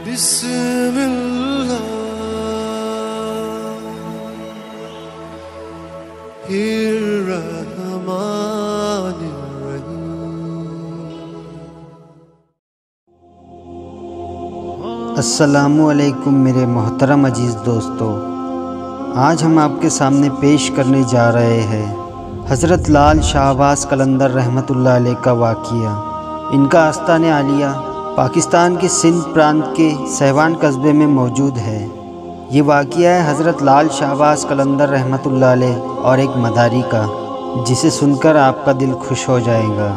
بسم اللہ الرحمن الرحیم۔ السلام علیکم میرے محترم عزیز دوستو، آج ہم آپ کے سامنے پیش کرنے جا رہے ہیں حضرت لال شہباز قلندر رحمۃ اللہ علیہ کا واقعہ۔ ان کا آستانِ عالیہ پاکستان کے سندھ پرانت کے سہوان قصبے میں موجود ہے۔ یہ واقعہ ہے حضرت لال شہباز قلندر رحمۃ اللہ علیہ اور ایک مداری کا، جسے سن کر آپ کا دل خوش ہو جائے گا۔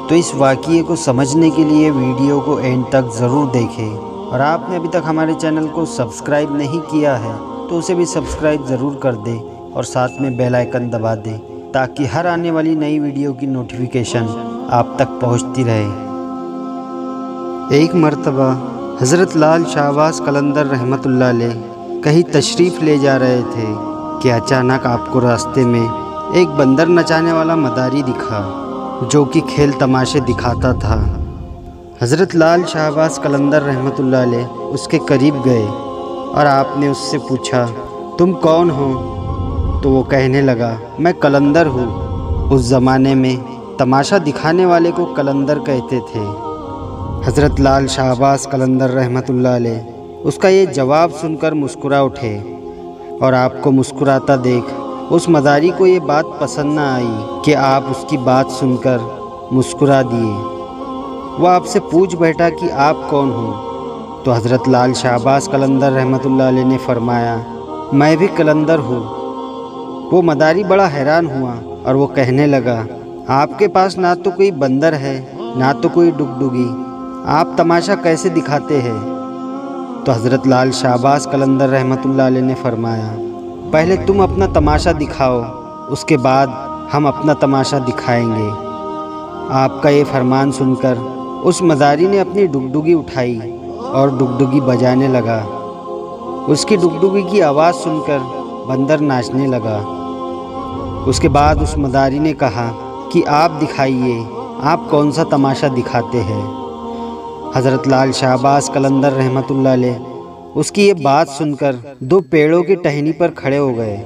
تو اس واقعے کو سمجھنے کے لیے ویڈیو کو اینڈ تک ضرور دیکھیں، اور آپ نے ابھی تک ہمارے چینل کو سبسکرائب نہیں کیا ہے تو اسے بھی سبسکرائب ضرور کر دیں اور ساتھ میں بیل آئیکن دبا دیں تاکہ ہر آنے والی نئی ویڈیو کی نوٹیفیکیشن آپ تک پہنچتی رہے۔ ایک مرتبہ حضرت لال شہباز قلندر رحمۃ اللہ علیہ کہیں تشریف لے جا رہے تھے کہ اچانک آپ کو راستے میں ایک بندر نچانے والا مداری دکھا جو کہ کھیل تماشے دکھاتا تھا۔ حضرت لال شہباز قلندر رحمۃ اللہ علیہ اس کے قریب گئے اور آپ نے اس سے پوچھا، تم کون ہو؟ تو وہ کہنے لگا، میں قلندر ہوں۔ اس زمانے میں تماشا دکھانے والے کو قلندر کہتے تھے۔ حضرت لال شہباز قلندر رحمۃ اللہ علیہ اس کا یہ جواب سن کر مسکرا اٹھے، اور آپ کو مسکراتا دیکھ اس مداری کو یہ بات پسند نہ آئی کہ آپ اس کی بات سن کر مسکرا دیے۔ وہ آپ سے پوچھ بیٹھا کہ آپ کون ہوں؟ تو حضرت لال شہباز قلندر رحمۃ اللہ علیہ نے فرمایا، میں بھی قلندر ہوں۔ وہ مداری بڑا حیران ہوا اور وہ کہنے لگا، آپ کے پاس نہ تو کوئی بندر ہے نہ تو کوئی ڈگڈگی، آپ تماشا کیسے دکھاتے ہیں؟ تو حضرت لال شہباز قلندر رحمۃ اللہ علیہ نے فرمایا، پہلے تم اپنا تماشا دکھاؤ، اس کے بعد ہم اپنا تماشا دکھائیں گے۔ آپ کا یہ فرمان سن کر اس مداری نے اپنی ڈگڈگی اٹھائی اور ڈگڈگی بجانے لگا۔ اس کی ڈگڈگی کی آواز سن کر بندر ناچنے لگا۔ اس کے بعد اس مداری نے کہا کہ آپ دکھائیے، آپ کون سا تماشا دکھاتے ہیں؟ حضرت لال شہباز قلندر رحمۃ اللہ علیہ اس کی یہ بات سن کر دو پیڑوں کی ٹہنی پر کھڑے ہو گئے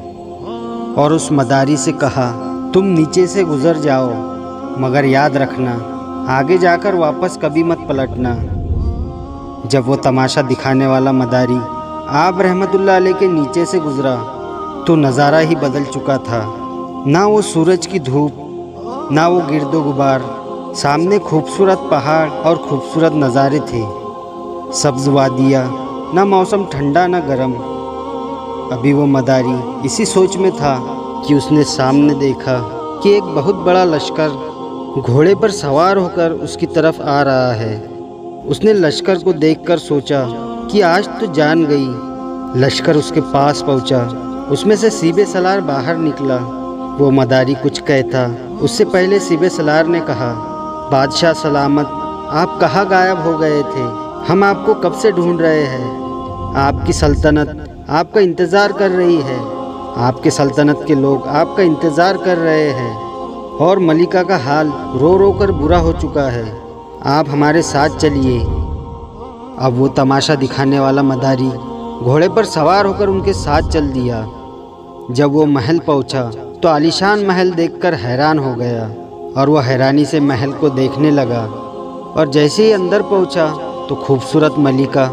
اور اس مداری سے کہا، تم نیچے سے گزر جاؤ، مگر یاد رکھنا آگے جا کر واپس کبھی مت پلٹنا۔ جب وہ تماشا دکھانے والا مداری آپ رحمۃ اللہ علیہ کے نیچے سے گزرا تو نظارہ ہی بدل چکا تھا۔ نہ وہ سورج کی دھوپ، نہ وہ گرد و غبار، سامنے خوبصورت پہاڑ اور خوبصورت نظارے تھے، سبز وادیاں، نہ موسم ٹھنڈا نہ گرم۔ ابھی وہ مداری اسی سوچ میں تھا کہ اس نے سامنے دیکھا کہ ایک بہت بڑا لشکر گھوڑے پر سوار ہو کر اس کی طرف آ رہا ہے۔ اس نے لشکر کو دیکھ کر سوچا کہ آج تو جان گئی۔ لشکر اس کے پاس پہنچا، اس میں سے سیب سالار باہر نکلا۔ وہ مداری کچھ کہتا اس سے پہلے سیب سالار نے کہا، بادشاہ سلامت، آپ کہاں غائب ہو گئے تھے؟ ہم آپ کو کب سے ڈھونڈ رہے ہیں۔ آپ کی سلطنت آپ کا انتظار کر رہی ہے، آپ کے سلطنت کے لوگ آپ کا انتظار کر رہے ہیں، اور ملکہ کا حال رو رو کر برا ہو چکا ہے۔ آپ ہمارے ساتھ چلیے۔ اب وہ تماشا دکھانے والا مداری گھوڑے پر سوار ہو کر ان کے ساتھ چل دیا۔ جب وہ محل پہنچا تو عالیشان محل دیکھ کر حیران ہو گیا، اور وہ حیرانی سے محل کو دیکھنے لگا، اور جیسے ہی اندر پہنچا تو خوبصورت ملکہ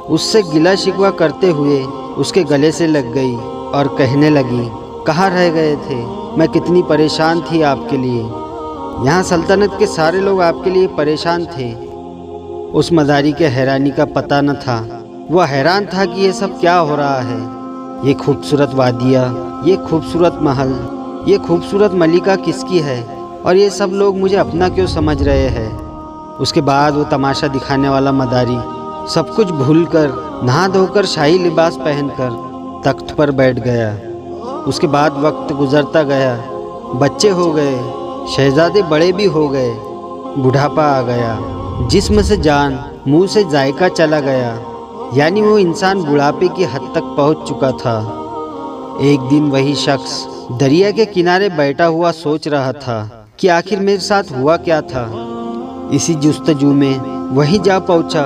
اس سے گلہ شکوہ کرتے ہوئے اس کے گلے سے لگ گئی اور کہنے لگی، کہاں رہ گئے تھے؟ میں کتنی پریشان تھی آپ کے لیے، یہاں سلطنت کے سارے لوگ آپ کے لیے پریشان تھے۔ اس مداری کے حیرانی کا پتہ نہ تھا، وہ حیران تھا کہ یہ سب کیا ہو رہا ہے۔ یہ خوبصورت وادیاں، یہ خوبصورت محل، یہ خوبصورت ملکہ کس کی ہے، اور یہ سب لوگ مجھے اپنا کیوں سمجھ رہے ہیں؟ اس کے بعد وہ تماشا دکھانے والا مداری سب کچھ بھول کر نہا دھو کر شاہی لباس پہن کر تخت پر بیٹھ گیا۔ اس کے بعد وقت گزرتا گیا، بچے ہو گئے، شہزادے بڑے بھی ہو گئے، بڑھاپا آ گیا، جسم سے جان، منہ سے ذائقہ چلا گیا، یعنی وہ انسان بڑھاپے کی حد تک پہنچ چکا تھا۔ ایک دن وہی شخص دریا کے کنارے بیٹھا ہوا سوچ رہا تھا کہ آخر میرے ساتھ ہوا کیا تھا۔ اسی جستجو میں وہیں جا پہنچا